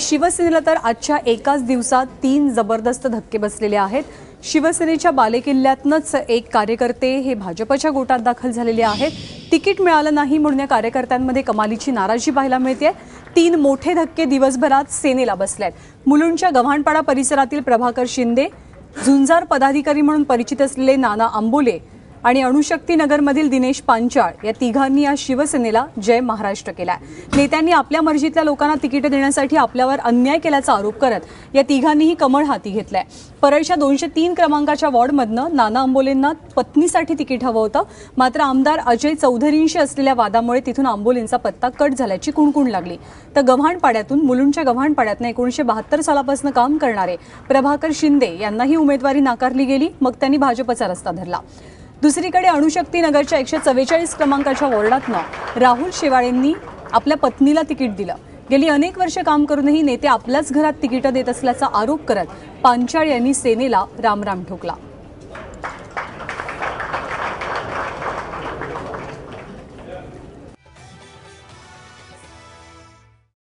शिवसेनेला तर आजच्या एकाच दिवसात 3 जबरदस्त धक्के बसलेले आहेत। शिवसेनेच्या बालेकिल्ल्यातनच एक कार्यकर्ते हे भाजपच्या गोटात दाखल झालेले आहेत। तिकीट मिळालं नाही म्हणून या कार्यकर्त्यांमध्ये कमालीची नाराजी पाहायला मिळते। 3 मोठे धक्के दिवसभरात सेनेला बसलेत। मुलुंडच्या गव्हाणपाडा परिसरातील प्रभाकर शिंदे, झुंजार पदाधिकारी म्हणून परिचित असलेले नाना आंबोले आणि अणुशक्ती नगरमधील दिनेश पांचाळ या तिघांनी आज शिवसेनेला जय महाराष्ट्र केलाय। नेत्यांनी आपल्या मर्जीतल्या लोकांना तिकीट देण्यासाठी आपल्यावर अन्याय केल्याचा आरोप करत या तिघांनीही कमळ हाती घेतलाय। परळच्या 203 क्रमांकाच्या वॉर्डमधनं नाना आंबोलेंना पत्नीसाठी तिकीट हवं होतं, मात्र आमदार अजय चौधरींशी असलेल्या वादामुळे तिथून आंबोलेंचा पत्ता कट झाल्याची कुणकुण लागली। तर गव्हाणपाड्यातून मुलुंडच्या गव्हाणपाड्यातनं 1972 सालापासून काम करणारे प्रभाकर शिंदे यांनाही उमेदवारी नाकारली गेली। मग त्यांनी भाजपचा रस्ता धरला। दुसरीकडे अणुशक्ती नगरच्या 144 क्रमांकाच्या वॉर्डातनं राहुल शेवाळेंनी आपल्या पत्नीला तिकीट दिलं। गेली अनेक वर्ष काम करूनही नेते आपल्याच घरात तिकीट देत असल्याचा आरोप करत पांचाळ यांनी सेनेला रामराम ठोकला।